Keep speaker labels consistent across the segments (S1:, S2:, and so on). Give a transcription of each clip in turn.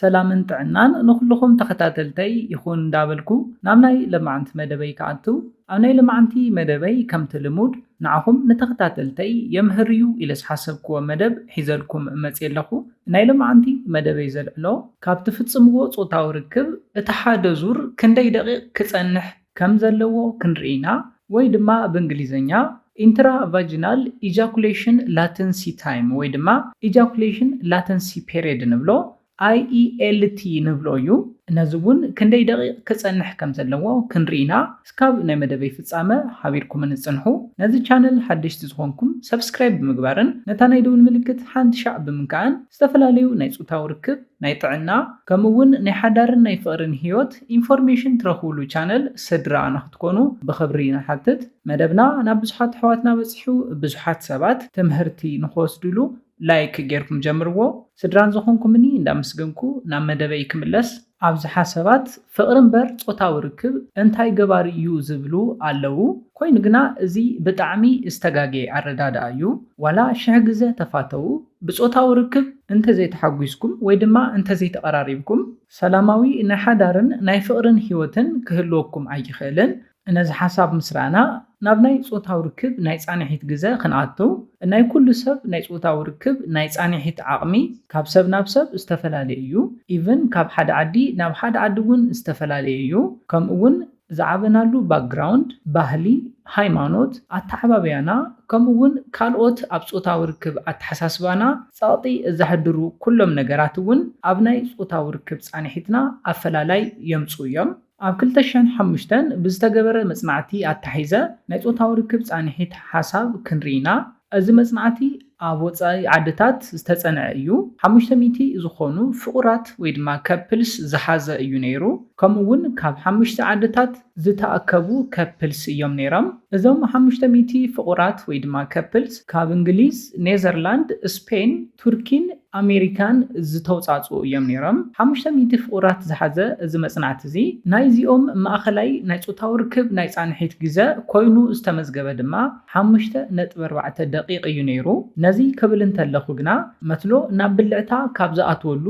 S1: ሰላምን ጥዕናን ንኩልኩም ተኸታተልተይ ይኹን እንዳበልኩ ናብ ናይ ልምዓንቲ መደበይ ከኣቱ ኣብ ናይ ልምዓንቲ መደበይ ከምቲ ልሙድ ንዓኹም ንተኸታተልተይ የምህርዩ ኢለ ዝሓሰብክዎ መደብ ሒዘልኩም መፅእ ኣለኹ። ናይ ልምዓንቲ መደበይ ዘልዕሎ ካብ ትፍፅምዎ ፆታዊ ርክብ እቲ ሓደ ዙር ክንደይ ደቂቕ ክፀንሕ ከም ዘለዎ ክንርኢና ወይ ድማ ብእንግሊዝኛ ኢንትራቫጂናል ኢጃኩሌሽን ላተንሲ ታይም ወይ ድማ ኢጃኩሌሽን ላተንሲ ፔሪየድ ንብሎ IELT ንብሎ እዩ። ነዚ እውን ክንደይ ደቂቕ ክፀንሕ ከም ዘለዎ ክንርኢና እስካብ ናይ መደበይ ፍፃመ ሓቢርኩም ንፅንሑ። ነዚ ቻነል ሓደሽቲ ዝኾንኩም ሰብስክራይብ ብምግባርን ነታ ናይ ደውል ምልክት ሓንቲ ሻዕ ብምንካእን ዝተፈላለዩ ናይ ፆታዊ ርክብ ናይ ጥዕና ከምኡውን ናይ ሓዳርን ናይ ፍቕርን ሂወት ኢንፎርሜሽን ትረኽብሉ ቻነል ስድራ ንኽትኮኑ ብኽብሪ ንሓትት። መደብና ናብ ብዙሓት ኣሕዋትና በፂሑ ብዙሓት ሰባት ትምህርቲ ንኽወስድሉ ላይክ ጌርኩም ጀምርዎ። ስድራን ዝኾንኩምኒ እንዳመስገንኩ ናብ መደበይ ክምለስ። ኣብዝሓ ሰባት ፍቕሪ እምበር ፆታዊ ርክብ እንታይ ገባሪ እዩ ዝብሉ ኣለው። ኮይኑ ግና እዚ ብጣዕሚ ዝተጋገየ ኣረዳድኣ እዩ። ዋላ ሽሕ ግዜ ተፋተው ብፆታዊ ርክብ እንተዘይተሓጒስኩም ወይ ድማ እንተዘይተቐራሪብኩም ሰላማዊ ናይ ሓዳርን ናይ ፍቕርን ሂወትን ክህልወኩም ኣይኽእልን። ነዚ ሓሳብ ምስራና ናብ ናይ ፆታዊ ርክብ ናይ ፃንሒት ግዜ ክንኣትው። ናይ ኩሉ ሰብ ናይ ፆታዊ ርክብ ናይ ፃንሒት ዓቕሚ ካብ ሰብ ናብ ሰብ ዝተፈላለየ እዩ። ኢቭን ካብ ሓደ ዓዲ ናብ ሓደ ዓዲ እውን ዝተፈላለየ እዩ። ከምኡውን ዝዓበናሉ ባክግራውንድ፣ ባህሊ፣ ሃይማኖት፣ ኣተዓባብያና ከምኡውን ካልኦት ኣብ ፆታዊ ርክብ ኣተሓሳስባና ፀቕጢ ዘሕድሩ ኩሎም ነገራት እውን ኣብ ናይ ፆታዊ ርክብ ፃንሒትና ኣፈላላይ የምፁ እዮም። ኣብ 2005 ብዝተገበረ መፅናዕቲ ኣታሒዘ ናይ ፆታዊ ርክብ ፃንሒት ሓሳብ ክንርኢና እዚ መፅናዕቲ ኣብ ወፃኢ ዓድታት ዝተፀንዐ እዩ። 500 ዝኾኑ ፍቑራት ወይ ድማ ከፕልስ ዝሓዘ እዩ ነይሩ። ከምኡውን ካብ 5 ዓድታት ዝተኣከቡ ከፕልስ እዮም ነይሮም። እዞም 500 ፍቑራት ወይ ድማ ከፕልስ ካብ እንግሊዝ፣ ኔዘርላንድ፣ ስፔን፣ ቱርኪን ኣሜሪካን ዝተውፃፅኡ እዮም ነይሮም። 500 ፍቑራት ዝሓዘ እዚ መፅናዕቲ እዚ ናይ እዚኦም ማእኸላይ ናይ ፆታዊ ርክብ ናይ ፃንሒት ግዜ ኮይኑ ዝተመዝገበ ድማ 5.4 ደቂቕ እዩ ነይሩ። ነዚ ክብል እንተለኹ ግና መትሎ ናብ ብልዕታ ካብ ዝኣትወሉ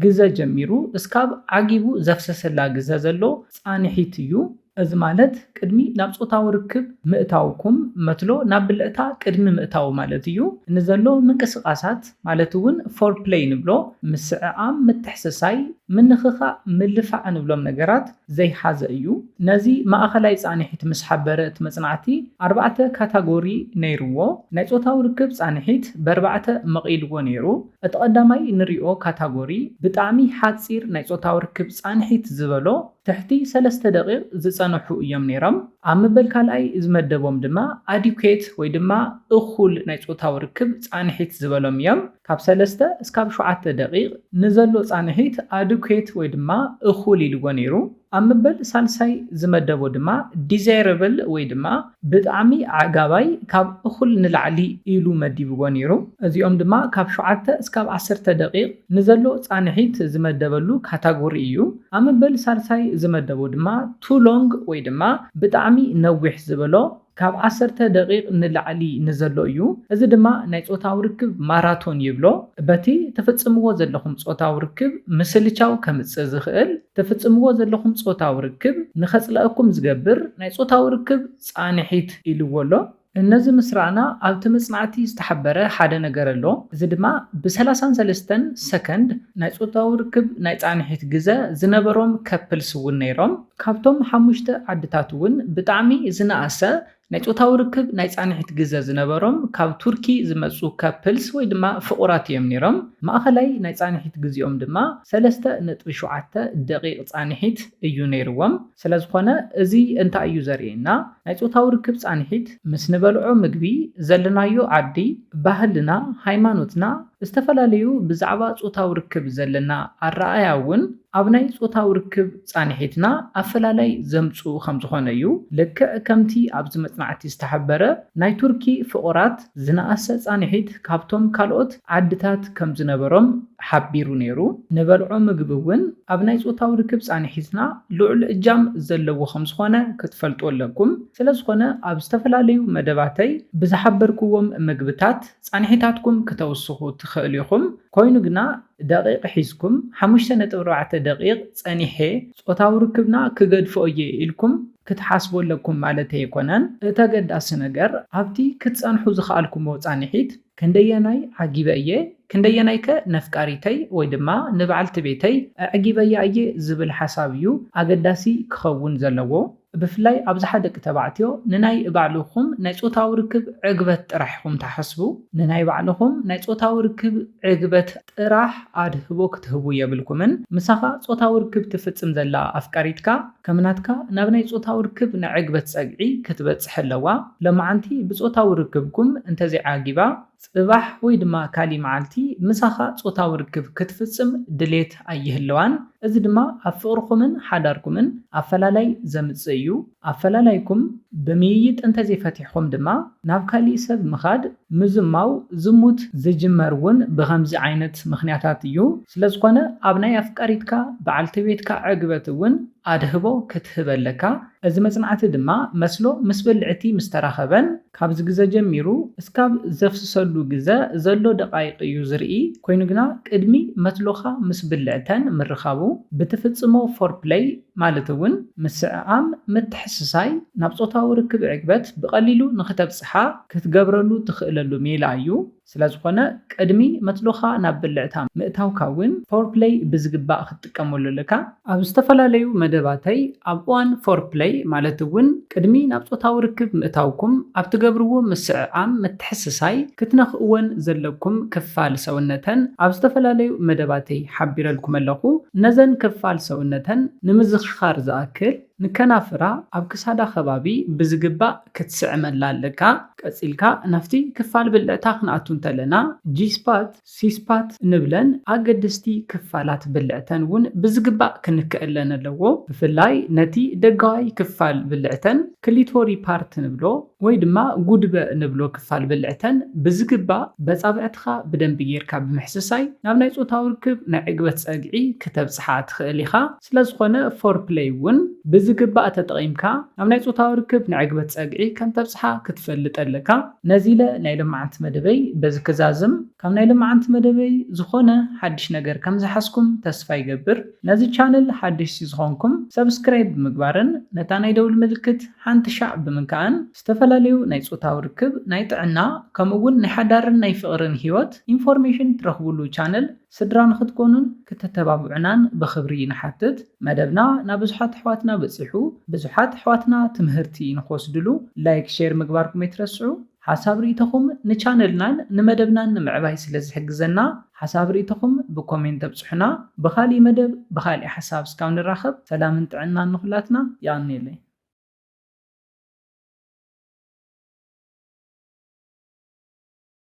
S1: ግዜ ጀሚሩ እስካብ ዓጊቡ ዘፍሰሰላ ግዜ ዘሎ ፃንሒት እዩ። እዚ ማለት ቅድሚ ናብ ፆታዊ ርክብ ምእታውኩም መትሎ ናብ ብልዕታ ቅድሚ ምእታው ማለት እዩ። ንዘሎ ምንቅስቃሳት ማለት እውን ፎርፕሌይ ንብሎ ምስዕዓም፣ ምትሕስሳይ፣ ምንኽኻእ፣ ምልፋዕ ንብሎም ነገራት ዘይሓዘ እዩ። ነዚ ማእኸላይ ፃንሒት ምስ ሓበረ እቲ መፅናዕቲ 4 ካታጎሪ ነይርዎ። ናይ ፆታዊ ርክብ ፃንሒት ብ4 መቂልዎ ነይሩ። እቲ ቀዳማይ ንሪኦ ካታጎሪ ብጣዕሚ ሓፂር ናይ ፆታዊ ርክብ ፃንሒት ዝበሎ ትሕቲ 3 ደቂቕ ዝፀንሑ እዮም ነይሮም። ኣብ መበል ካልኣይ ዝመደቦም ድማ ኣዲኩዌት ወይ ድማ እኹል ናይ ፆታዊ ርክብ ፃንሒት ዝበሎም እዮም። ካብ 3 እስካብ 7 ደቂቕ ንዘሎ ፃንሒት ኣዲኩዌት ወይ ድማ እኹል ኢልዎ ነይሩ። ኣብ መበል ሳልሳይ ዝመደቦ ድማ ዲዛይረብል ወይ ድማ ብጣዕሚ ዓጋባይ ካብ እኹል ንላዕሊ ኢሉ መዲብዎ ነይሩ። እዚኦም ድማ ካብ 7 እስካብ 10 ደቂቕ ንዘሎ ፃንሒት ዝመደበሉ ካታጎሪ እዩ። ኣብ መበል ሳልሳይ ዝመደቦ ድማ ቱ ሎንግ ወይ ድማ ብጣዕሚ ነዊሕ ዝበሎ ካብ 10 ደቂቕ ንላዕሊ ንዘሎ እዩ። እዚ ድማ ናይ ፆታዊ ርክብ ማራቶን ይብሎ። በቲ ተፈፅምዎ ዘለኹም ፆታዊ ርክብ ምስልቻው ከምፅእ ዝኽእል ተፈፅምዎ ዘለኹም ፆታዊ ርክብ ንኸፅለአኩም ዝገብር ናይ ፆታዊ ርክብ ፃንሒት ኢልዎ ኣሎ። እነዚ ምስራና ኣብቲ መፅናዕቲ ዝተሓበረ ሓደ ነገር ኣሎ። እዚ ድማ ብ33 ሰከንድ ናይ ፆታዊ ርክብ ናይ ፃንሒት ግዜ ዝነበሮም ከፕልስ እውን ነይሮም። ካብቶም 5 ዓድታት እውን ብጣዕሚ ዝነኣሰ ናይ ፆታዊ ርክብ ናይ ፃንሒት ግዜ ዝነበሮም ካብ ቱርኪ ዝመፁ ከፕልስ ወይ ድማ ፍቑራት እዮም ነይሮም። ማእኸላይ ናይ ፃንሒት ግዜኦም ድማ 3.7 ደቂቕ ፃንሒት እዩ ነይርዎም። ስለዝኾነ እዚ እንታይ እዩ ዘርእየና ናይ ፆታዊ ርክብ ፃንሒት ምስ ንበልዖ ምግቢ ዘለናዮ ዓዲ፣ ባህልና፣ ሃይማኖትና ዝተፈላለዩ ብዛዕባ ፆታዊ ርክብ ዘለና ኣረኣእያ እውን ኣብ ናይ ፆታዊ ርክብ ፃንሒትና ኣፈላላይ ዘምፁ ከም ዝኾነ እዩ። ልክዕ ከምቲ ኣብዚ መፅናዕቲ ዝተሓበረ ናይ ቱርኪ ፍቑራት ዝነኣሰ ፃንሒት ካብቶም ካልኦት ዓድታት ከም ዝነበሮም ሓቢሩ ነይሩ። ንበልዖ ምግቢ እውን ኣብ ናይ ፆታዊ ርክብ ፃንሒትና ልዑል እጃም ዘለዎ ከም ዝኾነ ክትፈልጡ ኣለኩም። ስለዝኾነ ኣብ ዝተፈላለዩ መደባተይ ብዝሓበርክዎም ምግብታት ፃንሒታትኩም ክተውስኹ ትኽእሉ ኢኹም። ኮይኑ ግና ደቂቕ ሒዝኩም 5.4 ደቂቕ ጸኒሐ ጾታዊ ርክብና ክገድፎ እየ ኢልኩም ክትሓስበለኩም ማለት ኣይኮነን። እቲ ኣገዳሲ ነገር ኣብቲ ክትጸንሑ ዝኽኣልኩሞ ጻኒሒት ክንደየናይ ዓጊበ እየ ክንደየናይ ከ ነፍቃሪተይ ወይ ድማ ንበዓልቲ ቤተይ ኣዕጊበያ እየ ዝብል ሓሳብ እዩ ኣገዳሲ ክኸውን ዘለዎ። ብፍላይ ኣብዝሓ ደቂ ተባዕትዮ ንናይ ባዕልኹም ናይ ጾታዊ ርክብ ዕግበት ጥራሕ ኢኹም ተሓስቡ። ንናይ ባዕልኹም ናይ ጾታዊ ርክብ ዕግበት ጥራሕ ኣድህቦ ክትህቡ የብልኩምን። ምሳኻ ጾታዊ ርክብ ትፍጽም ዘላ ኣፍቃሪትካ ከምናትካ ናብ ናይ ጾታዊ ርክብ ንዕግበት ጸግዒ ክትበጽሕ ኣለዋ። ለማዓንቲ ብጾታዊ ርክብኩም እንተዘይዓጊባ ጽባሕ ወይ ድማ ካሊ መዓልቲ ምሳኻ ጾታዊ ርክብ ክትፍጽም ድሌት ኣይህልዋን። እዚ ድማ ኣብ ፍቕርኩምን ሓዳርኩምን ኣፈላላይ ዘምጽእ እዩ። ኣፈላላይኩም ብምይይጥ እንተዘይፈቲሕኩም ድማ ናብ ካሊእ ሰብ ምኻድ ምዝማው ዝሙት ዝጅመር እውን ብኸምዚ ዓይነት ምኽንያታት እዩ። ስለዝኾነ ኣብ ናይ ኣፍቃሪትካ በዓልቲ ቤትካ ዕግበት እውን ኣድህቦ ክትህበለካ እዚ መጽናዕቲ ድማ መስሎ ምስ ብልዕቲ ምስ ተራኸበን ካብዚ ግዜ ጀሚሩ እስካብ ዘፍስሰሉ ግዜ ዘሎ ደቃይቕ እዩ ዝርኢ ኮይኑ ግና ቅድሚ መስሎኻ ምስ ብልዕተን ምርኻቡ ብትፍጽሞ ፎርፕሌይ ማለት እውን ምስዕዓም ምትሕስሳይ ናብ ጾታዊ ርክብ ዕግበት ብቐሊሉ ንኽተብጽሓ ክትገብረሉ ትኽእለሉ ሜላ እዩ። ስለዝኾነ ቅድሚ መስሎኻ ናብ ብልዕታ ምእታውካ እውን ፎርፕሌይ ብዝግባእ ክትጥቀመሉ ኣለካ። ኣብ ዝተፈላለዩ መደባተይ ኣብ እዋን ፎርፕሌይ ማለት እውን ቅድሚ ናብ ጾታዊ ርክብ ምእታውኩም ኣብ ትገብርዎ ምስዕዓም ምትሕስሳይ ክትነኽእወን ዘለኩም ክፋል ሰውነተን ኣብ ዝተፈላለዩ መደባተይ ሓቢረልኩም ኣለኹ። ነዘን ክፋል ሰውነተን ንምዝኽኻር ዝኣክል ንከናፍራ ኣብ ክሳዳ ከባቢ ብዝግባእ ክትስዕመላ ኣለካ። ቀፂልካ ናፍቲ ክፋል ብልዕታ ክንኣቱ እንተለና ጂስፓት ሲስፓት ንብለን ኣገደስቲ ክፋላት ብልዕተን እውን ብዝግባእ ክንክአለን ኣለዎ። ብፍላይ ነቲ ደጋዋይ ክፋል ብልዕተን ክሊቶሪ ፓርት ንብሎ ወይ ድማ ጉድበ ንብሎ ክፋል ብልዕተን ብዝግባእ በጻብዕትኻ ብደንቢ ጌርካ ብምሕስሳይ ናብ ናይ ጾታዊ ርክብ ናይ ዕግበት ጸግዒ ክትብጽሓ ትኽእል ኢኻ። ስለዝኾነ ፎርፕሌይ እውን ብዝግባእ ተጠቒምካ ናብ ናይ ጾታዊ ርክብ ናይ ዕግበት ጸግዒ ከም ተብጽሓ ክትፈልጥ ኣለካ። ነዚለ ናይ ልምዓንቲ መደበይ በዚ ክዛዝም ካብ ናይ ልምዓንቲ መደበይ ዝኾነ ሓድሽ ነገር ከም ዝሓስኩም ተስፋ ይገብር። ነዚ ቻነል ሓድሽ ዝኾንኩም ሰብስክራይብ ብምግባርን ነታ ናይ ደውል ምልክት ሓንቲ ሻዕ ብምንካእን ዝተፈላለዩ ናይ ጾታዊ ርክብ ናይ ጥዕና ከምኡውን ናይ ሓዳርን ናይ ፍቕርን ህይወት ኢንፎርሜሽን ትረኽብሉ ቻነል ስድራ ንኽትኮኑን ክትተባብዑናን ብኽብሪ ንሓትት። መደብና ናብ ብዙሓት ኣሕዋትና በፂሑ ብዙሓት ኣሕዋትና ትምህርቲ ንኽወስድሉ ላይክ ሼር ምግባርኩም ኣይትረስዑ። ሓሳብ ርኢተኹም ንቻነልናን ንመደብናን ንምዕባይ ስለ ዝሕግዘና ሓሳብ ርኢተኹም ብኮሜንት ተብጽሑና። ብኻሊእ መደብ ብኻሊእ ሓሳብ እስካብ ንራኸብ ሰላምን ጥዕናን ንኹላትና ይቕኒለይ።